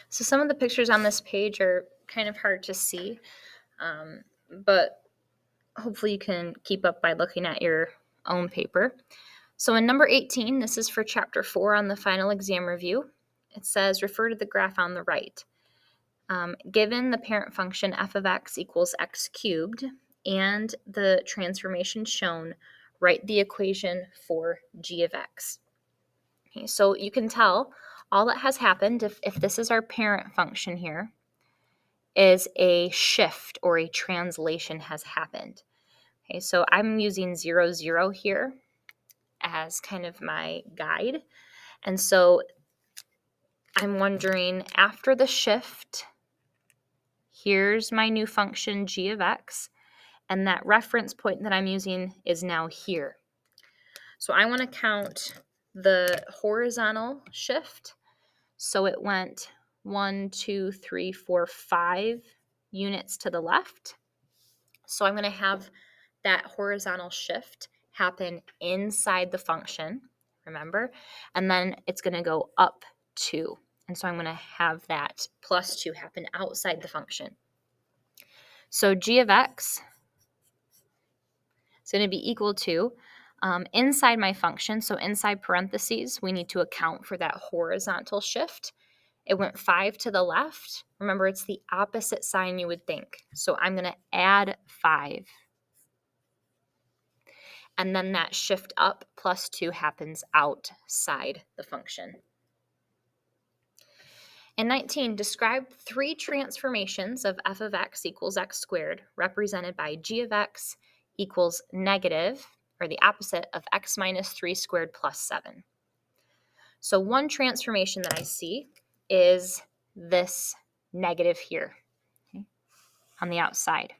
So some of the pictures on this page are kind of hard to see, but hopefully you can keep up by looking at your own paper. So in number 18, this is for chapter 4 on the final exam review. It says, refer to the graph on the right. Given the parent function f of x equals x cubed and the transformation shown, write the equation for g of x. Okay, so you can tell all that has happened, if this is our parent function here, is a shift or a translation has happened. Okay, so I'm using 0, 0 here as kind of my guide. And so I'm wondering, after the shift, here's my new function g of x, and that reference point that I'm using is now here. So I want to count the horizontal shift. So it went 1, 2, 3, 4, 5 units to the left. So I'm going to have that horizontal shift happen inside the function, remember? And then it's going to go up 2. And so I'm going to have that plus 2 happen outside the function. So g of x is going to be equal to, inside my function, so inside parentheses, we need to account for that horizontal shift. It went 5 to the left. Remember, it's the opposite sign you would think. So I'm going to add 5. And then that shift up plus 2 happens outside the function. In 19, describe 3 transformations of f of x equals x squared represented by g of x equals negative, or the opposite of x minus 3 squared plus 7. So one transformation that I see is this negative here, okay, on the outside.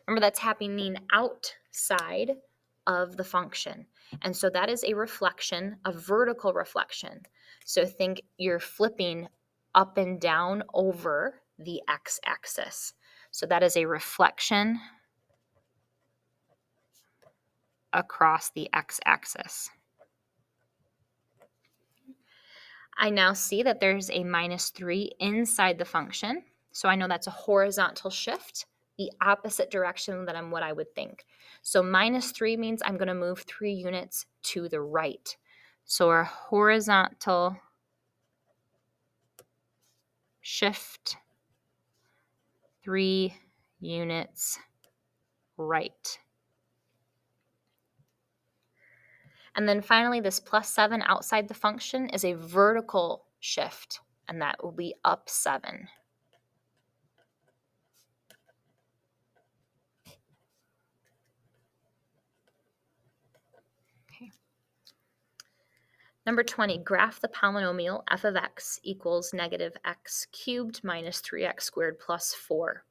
Remember, that's happening outside of the function. And so that is a reflection, a vertical reflection. So think you're flipping up and down over the x-axis. So that is a reflection across the x-axis. I now see that there's a minus 3 inside the function. So I know that's a horizontal shift, the opposite direction than what I would think. So minus 3 means I'm going to move 3 units to the right. So our horizontal shift 3 units right. And then finally, this plus 7 outside the function is a vertical shift, and that will be up 7. Okay. Number 20, graph the polynomial f of x equals negative x cubed minus 3x squared plus 4.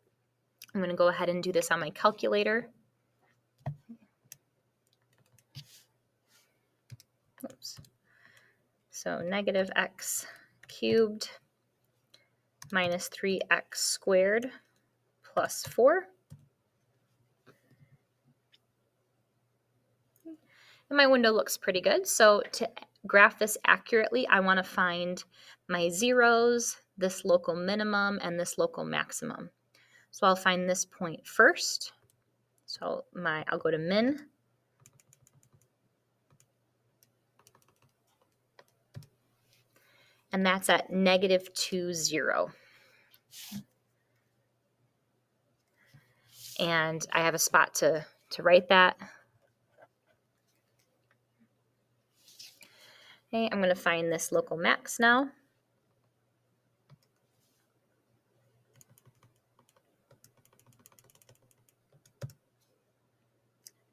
I'm going to go ahead and do this on my calculator. Oops. So negative x cubed minus 3x squared plus 4. And my window looks pretty good. So to graph this accurately, I want to find my zeros, this local minimum, and this local maximum. So I'll find this point first. So I'll go to min. And that's at negative 2, 0. And I have a spot to write that. Okay, I'm going to find this local max now.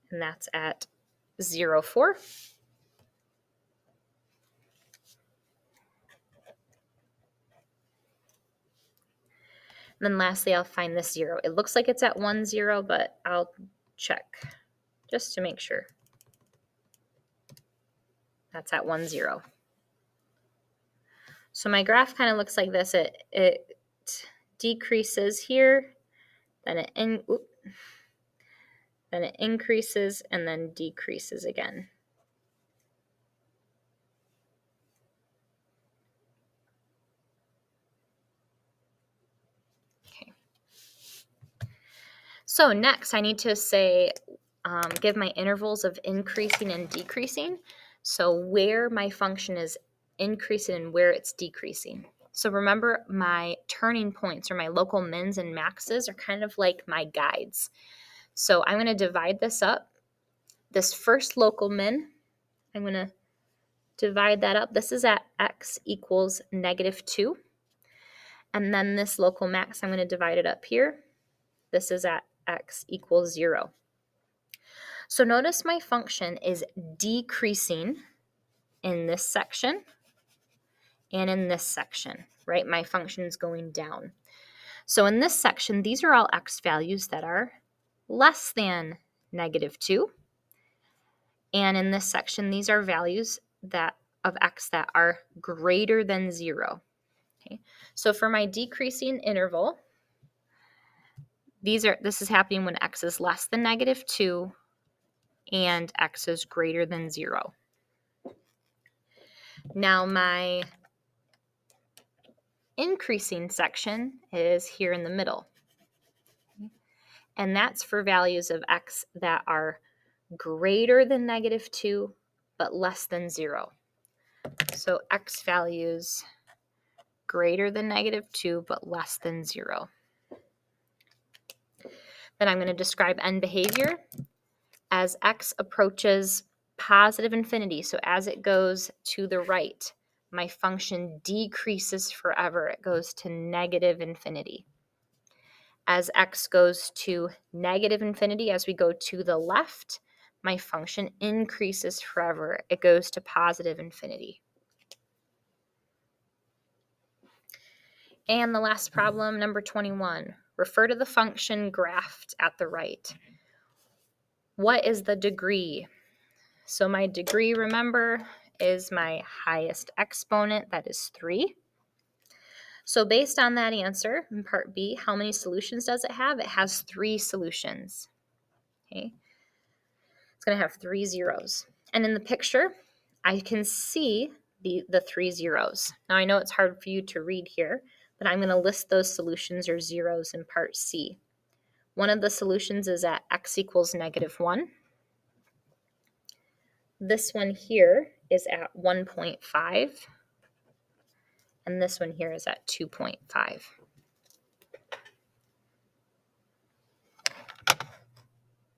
And that's at 0, 4. And then lastly, I'll find this 0. It looks like it's at 1, 0, but I'll check just to make sure. That's at 1, 0. So my graph kind of looks like this. It decreases here, then it increases, and then decreases again. So next I need to say, give my intervals of increasing and decreasing. So where my function is increasing and where it's decreasing. So remember, my turning points or my local mins and maxes are kind of like my guides. So I'm going to divide this up. This first local min, I'm going to divide that up. This is at x equals -2. And then this local max, I'm going to divide it up here. This is at x equals 0. So notice my function is decreasing in this section and in this section, right? My function is going down. So in this section, these are all x values that are less than -2. And in this section, these are values that of x that are greater than 0. Okay. So for my decreasing interval, this is happening when x is less than -2 and x is greater than 0. Now my increasing section is here in the middle. And that's for values of x that are greater than -2 but less than 0. So x values greater than -2 but less than 0. Then I'm going to describe end behavior as x approaches positive infinity. So as it goes to the right, my function decreases forever. It goes to -infinity. As x goes to -infinity, as we go to the left, my function increases forever. It goes to positive infinity. And the last problem, number 21. Refer to the function graphed at the right. What is the degree? So my degree, remember, is my highest exponent, that is 3. So based on that answer, in part B, how many solutions does it have? It has 3 solutions. Okay. It's going to have 3 zeros. And in the picture, I can see the 3 zeros. Now I know it's hard for you to read here, but I'm going to list those solutions or zeros in part C. One of the solutions is at x equals -1. This one here is at 1.5. And this one here is at 2.5.